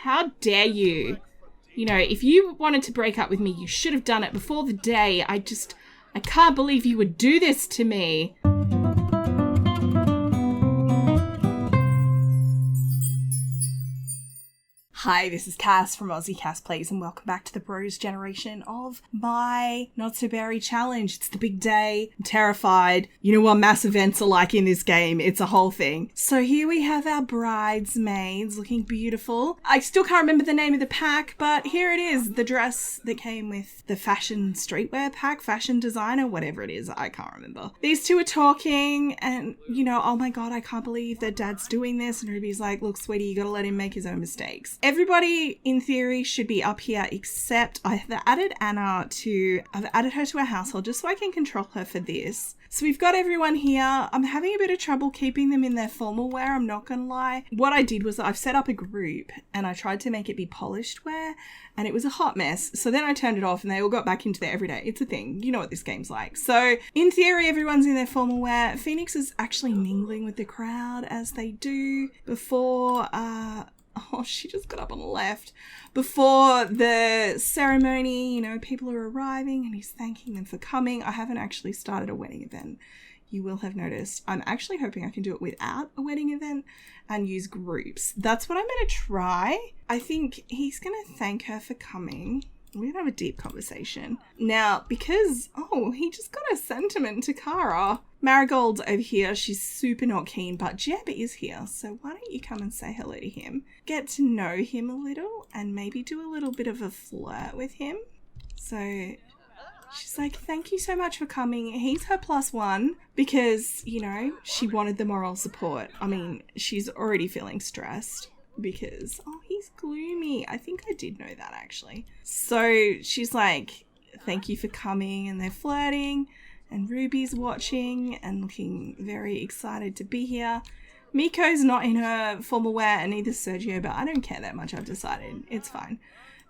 How dare you? You know, if you wanted to break up with me, you should have done it before the day. I can't believe you would do this to me. Hi, this is Cass from Aussie Cass Plays, and welcome back to the Bros generation of my Not So Berry challenge. It's the big day. I'm terrified. You know what mass events are like in this game. It's a whole thing. So here we have our bridesmaids looking beautiful. I still can't remember the name of the pack, but here it is. The dress that came with the fashion streetwear pack, fashion designer, whatever it is. I can't remember. These two are talking and, you know, oh my God, I can't believe that Dad's doing this. And Ruby's like, look, sweetie, you gotta let him make his own mistakes. Everybody, in theory, should be up here except I've added her to our household just so I can control her for this. So we've got everyone here. I'm having a bit of trouble keeping them in their formal wear, I'm not gonna lie. What I did was I've set up a group and I tried to make it be polished wear and it was a hot mess. So then I turned it off and they all got back into their everyday. It's a thing. You know what this game's like. So in theory, everyone's in their formal wear. Phoenix is actually mingling with the crowd as they do before, oh, she just got up and left. Before the ceremony, you know, people are arriving and he's thanking them for coming. I haven't actually started a wedding event. You will have noticed. I'm actually hoping I can do it without a wedding event and use groups. That's what I'm going to try. I think he's going to thank her for coming. We're going to have a deep conversation. Now, because, oh, he just got a sentiment to Kara. Marigold's over here. She's super not keen, but Jeb is here. So why don't you come and say hello to him? Get to know him a little and maybe do a little bit of a flirt with him. So she's like, thank you so much for coming. He's her +1 because, you know, she wanted the moral support. I mean, she's already feeling stressed because, oh, he's gloomy. I think I did know that actually. So she's like, thank you for coming, and they're flirting and Ruby's watching and looking very excited to be here. Miko's not in her formal wear and neither Sergio, but I don't care that much. I've decided it's fine.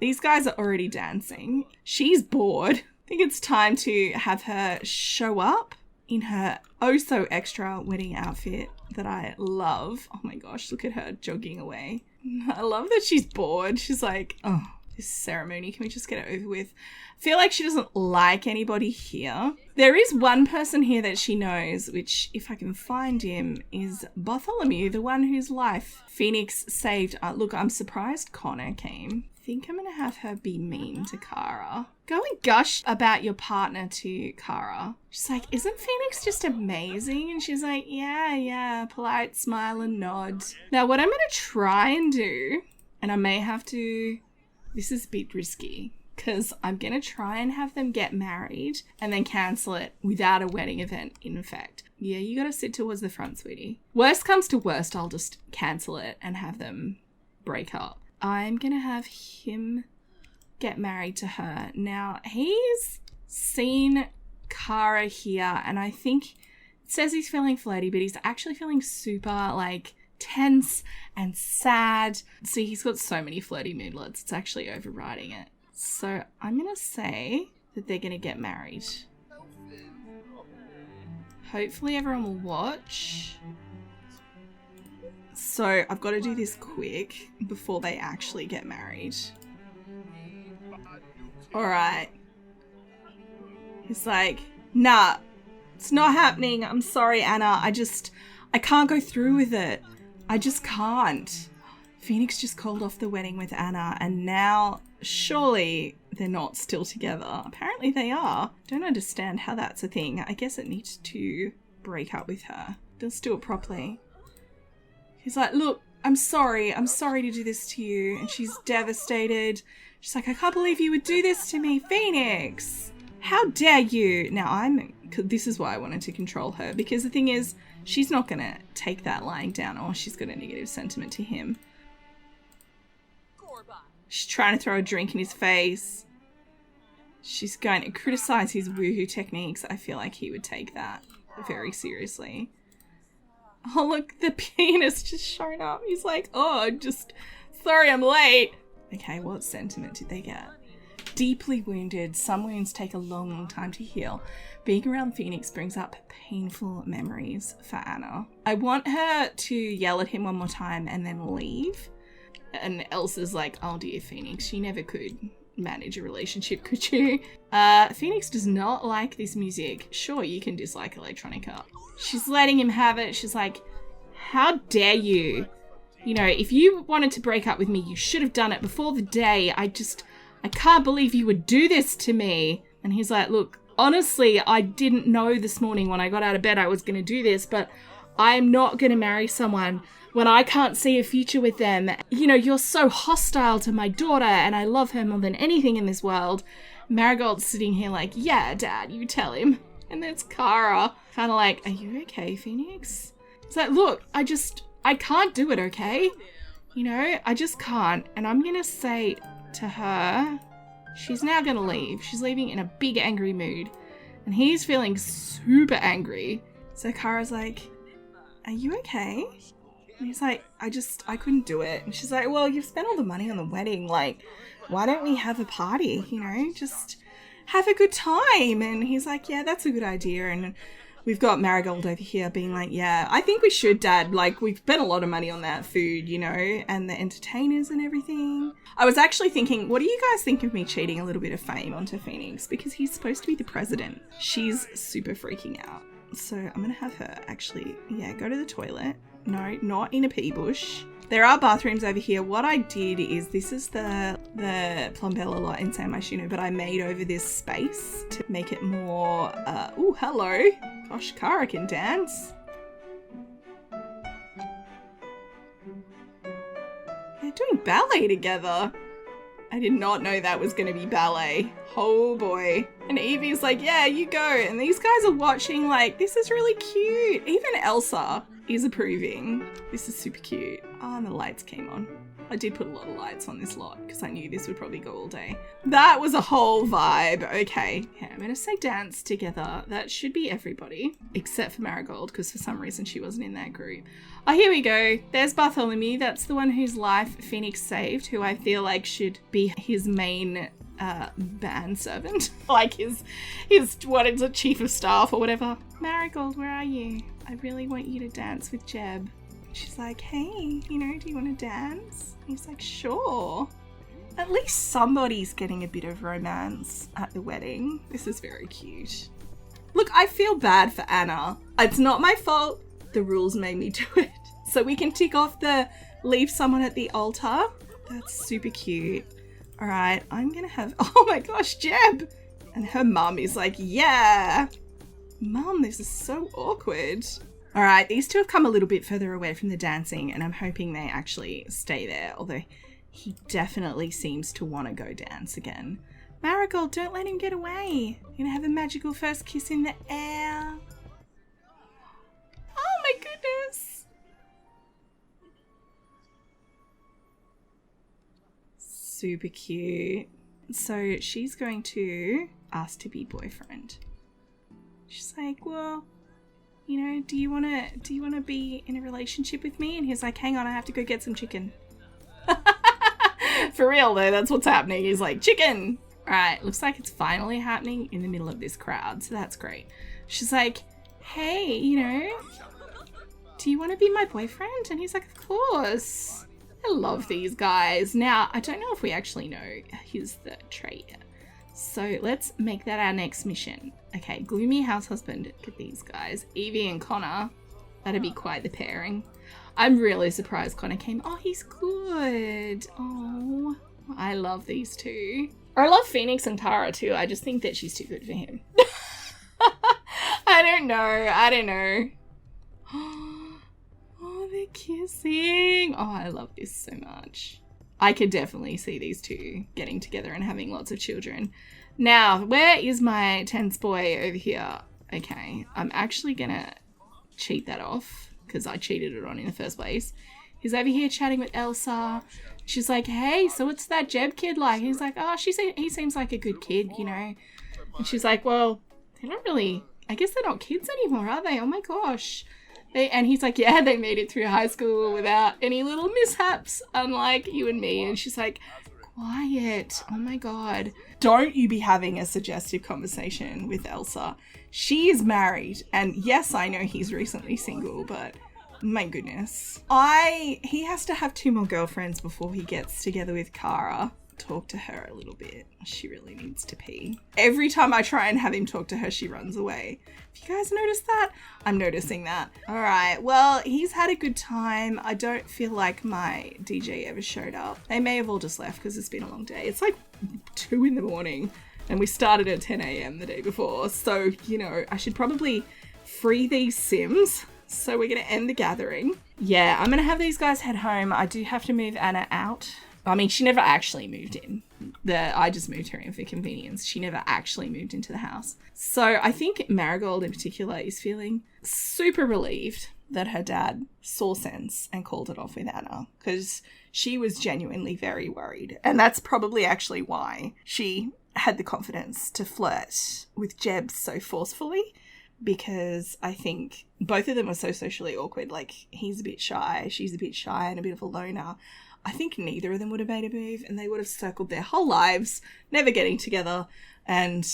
These guys are already dancing. She's bored. I think it's time to have her show up in her oh so extra wedding outfit that I love. Oh my gosh, look at her jogging away. I love that she's bored. She's like, oh, this ceremony, can we just get it over with? I feel like she doesn't like anybody here. There is one person here that she knows, which, if I can find him, is Bartholomew, the one whose life Phoenix saved. Look, I'm surprised Connor came. I think I'm going to have her be mean to Kara. Go and gush about your partner to Kara. She's like, isn't Phoenix just amazing? And she's like, yeah, polite smile and nod. Now, what I'm going to try and do, and I may have to, this is a bit risky, because I'm going to try and have them get married and then cancel it without a wedding event in effect. Yeah, you got to sit towards the front, sweetie. Worst comes to worst, I'll just cancel it and have them break up. I'm going to have him get married to her. Now, he's seen Kara here, and I think it says he's feeling flirty, but he's actually feeling super, like, tense and sad. See, he's got so many flirty moodlets, it's actually overriding it. So I'm going to say that they're going to get married. Hopefully everyone will watch. So I've got to do this quick before they actually get married. Alright. He's like, nah, it's not happening. I'm sorry, Anna. I can't go through with it. I just can't. Phoenix just called off the wedding with Anna and now surely they're not still together. Apparently they are. Don't understand how that's a thing. I guess it needs to break up with her. Let's do it properly. He's like, look, I'm sorry to do this to you. And she's devastated. She's like, I can't believe you would do this to me, Phoenix. How dare you? Now this is why I wanted to control her, because the thing is, she's not going to take that lying down, or she's got a negative sentiment to him. She's trying to throw a drink in his face. She's going to criticize his woohoo techniques. I feel like he would take that very seriously. Oh, look, the pianist just shown up. He's like, oh, sorry I'm late. Okay, what sentiment did they get? Deeply wounded. Some wounds take a long time to heal. Being around Phoenix brings up painful memories for Anna. I want her to yell at him one more time and then leave. And Elsa's like, oh dear, Phoenix, you never could manage a relationship, could you? Phoenix does not like this music. Sure, you can dislike electronica. She's letting him have it. She's like, how dare you? You know, if you wanted to break up with me, you should have done it before the day. I can't believe you would do this to me. And he's like, look, honestly, I didn't know this morning when I got out of bed I was going to do this, but I'm not going to marry someone when I can't see a future with them. You know, you're so hostile to my daughter and I love her more than anything in this world. Marigold's sitting here like, yeah, Dad, you tell him. And there's Kara kind of like, are you okay, Phoenix? It's like, look, I can't do it, okay? You know, I just can't. And I'm going to say to her, she's now going to leave. She's leaving in a big angry mood. And he's feeling super angry. So Kara's like, are you okay? And he's like, I couldn't do it. And she's like, well, you've spent all the money on the wedding. Like, why don't we have a party? You know, just have a good time. And he's like, yeah, that's a good idea. And we've got Marigold over here being like, yeah, I think we should, Dad. Like, we've spent a lot of money on that food, you know, and the entertainers and everything. I was actually thinking, what do you guys think of me cheating a little bit of fame onto Phoenix? Because he's supposed to be the president. She's super freaking out. So I'm going to have her actually, yeah, go to the toilet. No, not in a pea bush. There are bathrooms over here. What I did is, this is the Plumbella lot in San Myshuno, but I made over this space to make it more, oh, hello. Gosh, Kara can dance. They're doing ballet together. I did not know that was going to be ballet. Oh boy. And Evie's like, yeah, you go. And these guys are watching like, this is really cute. Even Elsa is approving. This is super cute. Oh, and the lights came on. I did put a lot of lights on this lot because I knew this would probably go all day. That was a whole vibe. Okay, I'm going to say dance together. That should be everybody except for Marigold, because for some reason she wasn't in that group. Oh, here we go. There's Bartholomew. That's the one whose life Phoenix saved, who I feel like should be his main band servant. Like his what is it, chief of staff or whatever. Marigold, where are you? I really want you to dance with Jeb. She's like, hey, you know, do you want to dance? He's like, sure. At least somebody's getting a bit of romance at the wedding. This is very cute. Look, I feel bad for Anna. It's not my fault. The rules made me do it. So we can tick off the leave someone at the altar. That's super cute. All right, I'm going to have, oh my gosh, Jeb. And her mum is like, yeah. Mum, this is so awkward. All right, these two have come a little bit further away from the dancing, and I'm hoping they actually stay there, although he definitely seems to want to go dance again. Marigold, don't let him get away. You're going to have a magical first kiss in the air. Oh my goodness. Super cute. So she's going to ask to be boyfriend. She's like, well, you know, do you want to be in a relationship with me? And he's like, hang on, I have to go get some chicken. For real though, that's what's happening. He's like, chicken. All right, looks like it's finally happening in the middle of this crowd, so that's great. She's like, hey, you know, do you want to be my boyfriend? And he's like, of course. I love these guys. Now, I don't know if we actually know he's the traitor. So let's make that our next mission. Okay, gloomy house husband. Look at these guys. Evie and Connor. That'd be quite the pairing. I'm really surprised Connor came. Oh, he's good. Oh, I love these two. Or I love Phoenix and Tara too. I just think that she's too good for him. I don't know. Oh, they're kissing. Oh, I love this so much. I could definitely see these two getting together and having lots of children. Now, where is my tense boy over here? Okay, I'm actually gonna cheat that off because I cheated it on in the first place. He's over here chatting with Elsa. She's like, hey, so what's that Jeb kid like? He's like, oh, he seems like a good kid, you know. And she's like, well, they're not really, I guess they're not kids anymore, are they? Oh my gosh. And he's like, yeah, they made it through high school without any little mishaps, unlike you and me. And she's like, quiet. Oh my God. Don't you be having a suggestive conversation with Elsa. She is married. And yes, I know he's recently single, but My goodness. He has to have 2 more girlfriends before he gets together with Cara. Talk to her a little bit. She really needs to pee. Every time I try and have him talk to her, she runs away. Have you guys noticed that? I'm noticing that. All right. Well, he's had a good time. I don't feel like my DJ ever showed up. They may have all just left because it's been a long day. It's like 2 a.m. and we started at 10 a.m. the day before. So, you know, I should probably free these Sims. So we're going to end the gathering. Yeah, I'm going to have these guys head home. I do have to move Anna out. I mean, she never actually moved in. I just moved her in for convenience. She never actually moved into the house. So I think Marigold in particular is feeling super relieved that her dad saw sense and called it off with Anna, because she was genuinely very worried. And that's probably actually why she had the confidence to flirt with Jeb so forcefully, because I think both of them were so socially awkward. Like, he's a bit shy, she's a bit shy and a bit of a loner. I think neither of them would have made a move, and they would have circled their whole lives, never getting together. And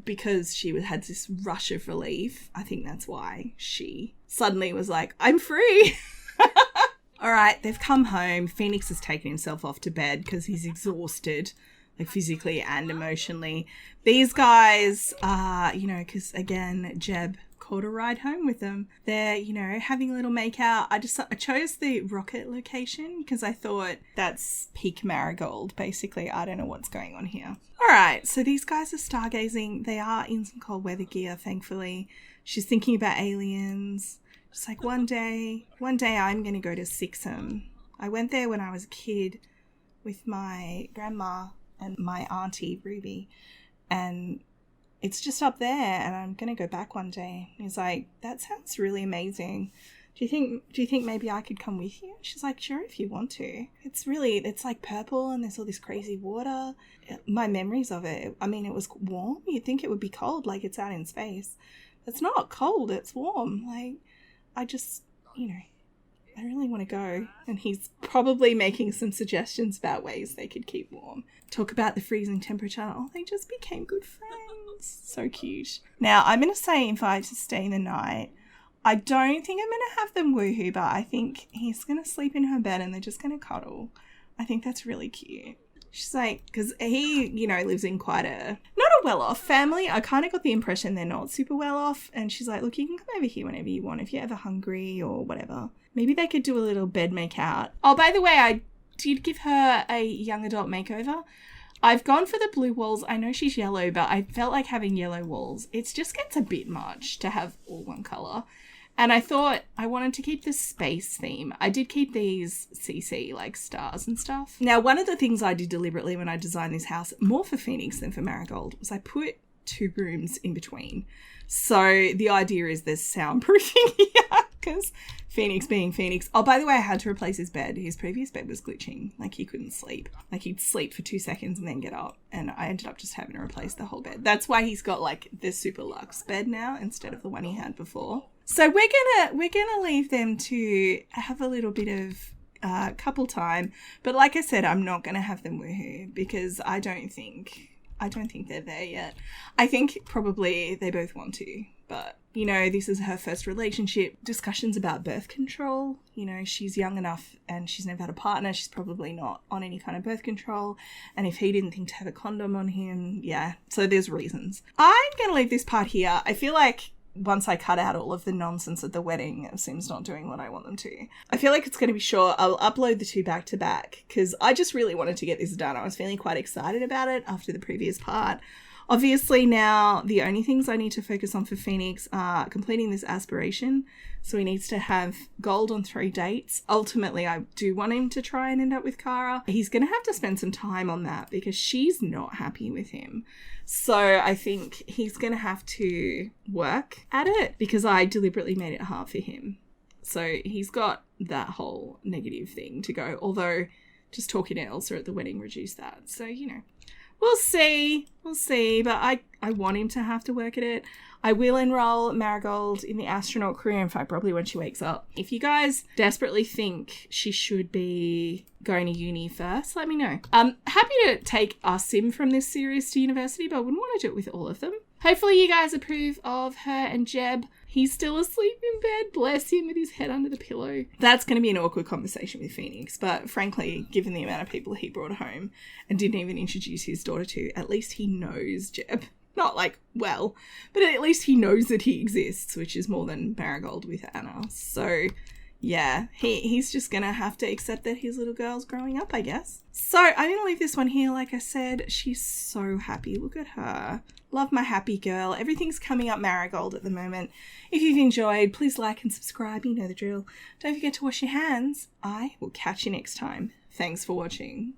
because she had this rush of relief, I think that's why she suddenly was like, I'm free. All right, they've come home. Phoenix has taken himself off to bed because he's exhausted, like physically and emotionally. These guys are, because again, Jeb caught a ride home with them. They're, having a little make out. I chose the rocket location because I thought that's peak Marigold, basically. I don't know what's going on here. All right, so these guys are stargazing. They are in some cold weather gear, thankfully. She's thinking about aliens. Just like, one day I'm going to go to Sixham. I went there when I was a kid with my grandma and my auntie Ruby, and it's just up there, and I'm going to go back one day. And he's like, that sounds really amazing. Do you think maybe I could come with you? She's like, sure, if you want to. It's like purple and there's all this crazy water. My memories of it, I mean, it was warm. You'd think it would be cold, like it's out in space. It's not cold, it's warm. Like, I just, I really want to go. And he's probably making some suggestions about ways they could keep warm. Talk about the freezing temperature. Oh, they just became good friends. So cute. Now, I'm going to say invite to stay the night. I don't think I'm going to have them woohoo, but I think he's going to sleep in her bed and they're just going to cuddle. I think that's really cute. She's like, because he, lives in quite not a well-off family. I kind of got the impression they're not super well-off. And she's like, look, you can come over here whenever you want if you're ever hungry or whatever. Maybe they could do a little bed make out. Oh, by the way, I did give her a young adult makeover. I've gone for the blue walls. I know she's yellow, but I felt like having yellow walls. It just gets a bit much to have all one colour. And I thought I wanted to keep the space theme. I did keep these CC, like stars and stuff. Now, one of the things I did deliberately when I designed this house, more for Phoenix than for Marigold, was I put 2 rooms in between. So the idea is there's soundproofing here, because Phoenix being Phoenix. Oh, by the way, I had to replace his bed. His previous bed was glitching. Like, he couldn't sleep. Like, he'd sleep for 2 seconds and then get up. And I ended up just having to replace the whole bed. That's why he's got, like, the super luxe bed now instead of the one he had before. So we're gonna leave them to have a little bit of couple time. But like I said, I'm not gonna have them woohoo because I don't think they're there yet. I think probably they both want to, but this is her first relationship. Discussions about birth control. She's young enough and she's never had a partner. She's probably not on any kind of birth control. And if he didn't think to have a condom on him, yeah. So there's reasons. I'm going to leave this part here. I feel like once I cut out all of the nonsense at the wedding of Sims not doing what I want them to, I feel like it's going to be short. I'll upload the 2 back to back because I just really wanted to get this done. I was feeling quite excited about it after the previous part. Obviously now the only things I need to focus on for Phoenix are completing this aspiration. So he needs to have gold on 3 dates. Ultimately, I do want him to try and end up with Cara. He's going to have to spend some time on that because she's not happy with him. So I think he's going to have to work at it because I deliberately made it hard for him. So he's got that whole negative thing to go, although just talking to Elsa at the wedding reduced that. So, we'll see, but I want him to have to work at it. I will enroll Marigold in the astronaut crew, in fact, probably when she wakes up. If you guys desperately think she should be going to uni first, let me know. I'm happy to take our sim from this series to university, but I wouldn't want to do it with all of them. hopefully you guys approve of her and Jeb. He's still asleep in bed, bless him, with his head under the pillow. That's going to be an awkward conversation with Phoenix, but frankly, given the amount of people he brought home and didn't even introduce his daughter to, at least he knows Jeb. Not like, well, but at least he knows that he exists, which is more than Marigold with Anna. So, yeah, he's just going to have to accept that his little girl's growing up, I guess. So, I'm going to leave this one here. Like I said, she's so happy. Look at her. Love my happy girl. Everything's coming up Marigold at the moment. If you've enjoyed, please like and subscribe. You know the drill. Don't forget to wash your hands. I will catch you next time. Thanks for watching.